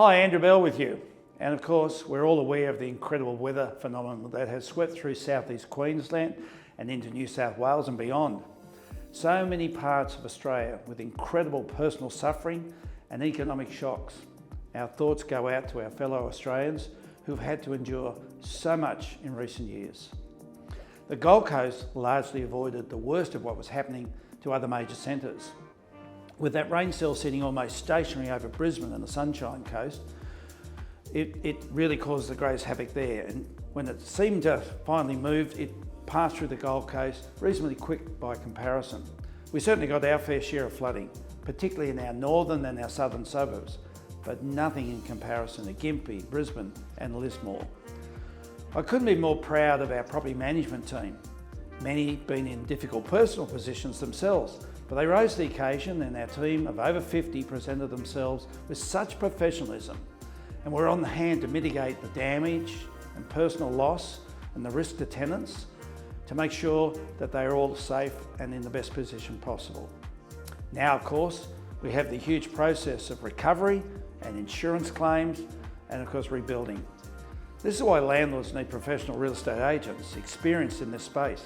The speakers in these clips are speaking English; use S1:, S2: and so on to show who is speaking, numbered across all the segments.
S1: Hi, Andrew Bell with you. And of course, we're all aware of the incredible weather phenomenon that has swept through southeast Queensland and into New South Wales and beyond. So many parts of Australia with incredible personal suffering and economic shocks. Our thoughts go out to our fellow Australians who've had to endure so much in recent years. The Gold Coast largely avoided the worst of what was happening to other major centres. With that rain cell sitting almost stationary over Brisbane and the Sunshine Coast, it really caused the greatest havoc there. And when it seemed to finally move, it passed through the Gold Coast reasonably quick by comparison. We certainly got our fair share of flooding, particularly in our northern and our southern suburbs, but nothing in comparison to Gympie, Brisbane and Lismore. I couldn't be more proud of our property management team. Many been in difficult personal positions themselves, but they rose to the occasion, and our team of over 50 presented themselves with such professionalism and were on the hand to mitigate the damage and personal loss and the risk to tenants to make sure that they are all safe and in the best position possible. Now, of course, we have the huge process of recovery and insurance claims and, of course, rebuilding. This is why landlords need professional real estate agents experienced in this space.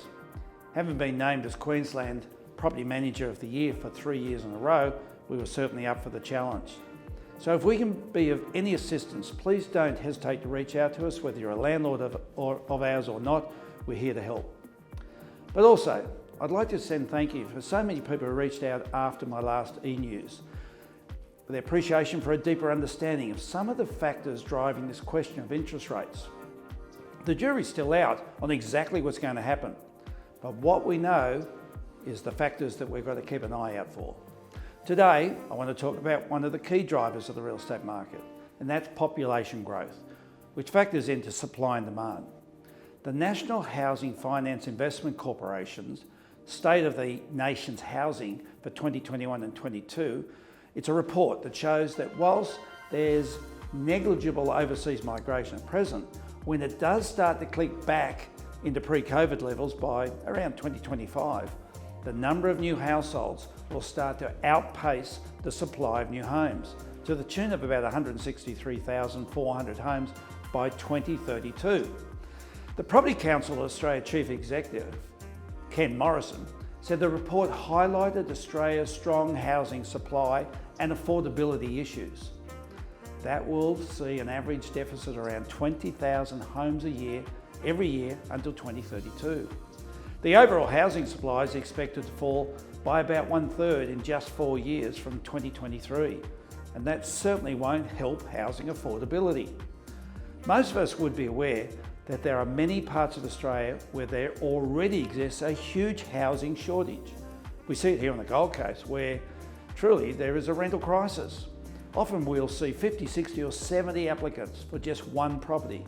S1: Having been named as Queensland Property Manager of the Year for 3 years in a row, we were certainly up for the challenge. So if we can be of any assistance, please don't hesitate to reach out to us, whether you're a landlord of ours or not. We're here to help. But also, I'd like to send thank you for so many people who reached out after my last e-news, with appreciation for a deeper understanding of some of the factors driving this question of interest rates. The jury's still out on exactly what's going to happen, but what we know is the factors that we've got to keep an eye out for. Today, I want to talk about one of the key drivers of the real estate market, and that's population growth, which factors into supply and demand. The National Housing Finance Investment Corporation's State of the Nation's Housing for 2021 and 22, it's a report that shows that whilst there's negligible overseas migration at present, when it does start to click back into pre-COVID levels by around 2025, the number of new households will start to outpace the supply of new homes to the tune of about 163,400 homes by 2032. The Property Council of Australia Chief Executive, Ken Morrison, said the report highlighted Australia's strong housing supply and affordability issues. That will see an average deficit around 20,000 homes a year, every year until 2032. The overall housing supply is expected to fall by about 1/3 in just 4 years from 2023, and that certainly won't help housing affordability. Most of us would be aware that there are many parts of Australia where there already exists a huge housing shortage. We see it here on the Gold Coast, where truly there is a rental crisis. Often we'll see 50, 60 or 70 applicants for just one property.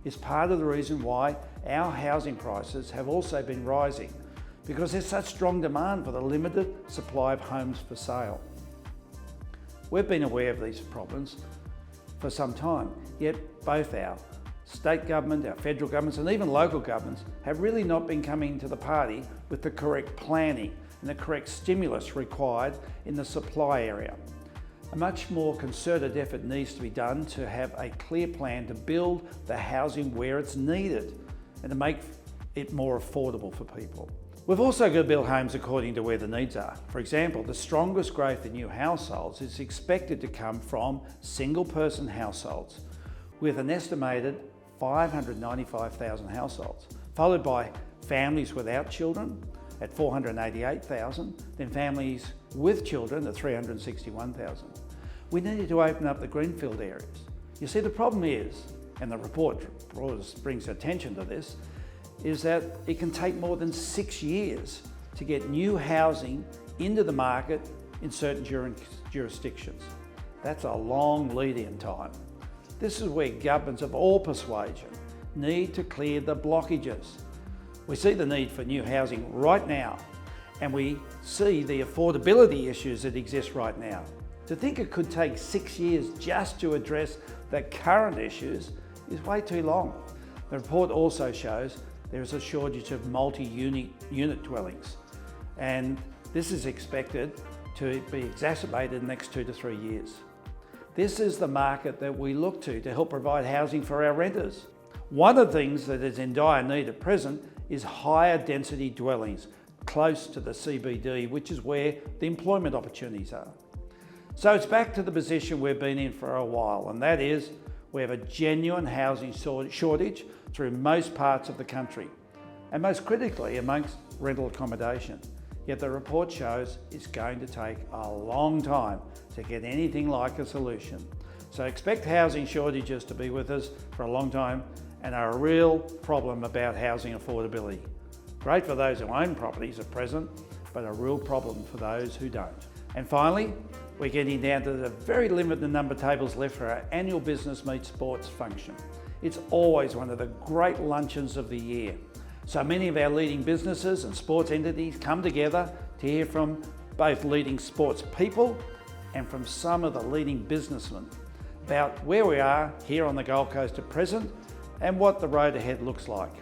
S1: It's part of the reason why our housing prices have also been rising, because there's such strong demand for the limited supply of homes for sale. We've been aware of these problems for some time, yet both our state government, our federal governments and even local governments have really not been coming to the party with the correct planning and the correct stimulus required in the supply area. A much more concerted effort needs to be done to have a clear plan to build the housing where it's needed and to make it more affordable for people. We've also got to build homes according to where the needs are. For example, the strongest growth in new households is expected to come from single-person households, with an estimated 595,000 households, followed by families without children at 488,000, then families with children at 361,000. We need to open up the greenfield areas. You see, the problem is, and the report brings attention to this, is that it can take more than 6 years to get new housing into the market in certain jurisdictions. That's a long lead-in time. This is where governments of all persuasion need to clear the blockages. We see the need for new housing right now, and we see the affordability issues that exist right now. To think it could take 6 years just to address the current issues is way too long. The report also shows there is a shortage of multi-unit dwellings, and this is expected to be exacerbated in the next 2 to 3 years. This is the market that we look to help provide housing for our renters. One of the things that is in dire need at present is higher density dwellings close to the CBD, which is where the employment opportunities are. So it's back to the position we've been in for a while, and that is we have a genuine housing shortage through most parts of the country, and most critically amongst rental accommodation. Yet the report shows it's going to take a long time to get anything like a solution. So expect housing shortages to be with us for a long time and are a real problem about housing affordability. Great for those who own properties at present, but a real problem for those who don't. And finally, we're getting down to the very limited number of tables left for our annual Business Meets Sports function. It's always one of the great luncheons of the year. So many of our leading businesses and sports entities come together to hear from both leading sports people and from some of the leading businessmen about where we are here on the Gold Coast at present and what the road ahead looks like.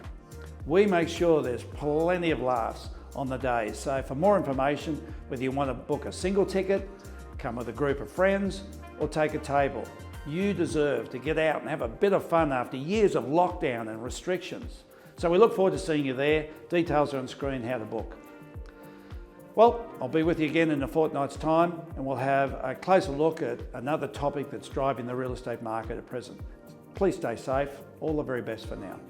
S1: We make sure there's plenty of laughs on the day. So for more information, whether you want to book a single ticket, come with a group of friends, or take a table, you deserve to get out and have a bit of fun after years of lockdown and restrictions. So we look forward to seeing you there. Details are on screen how to book. Well, I'll be with you again in a fortnight's time, and we'll have a closer look at another topic that's driving the real estate market at present. Please stay safe. All the very best for now.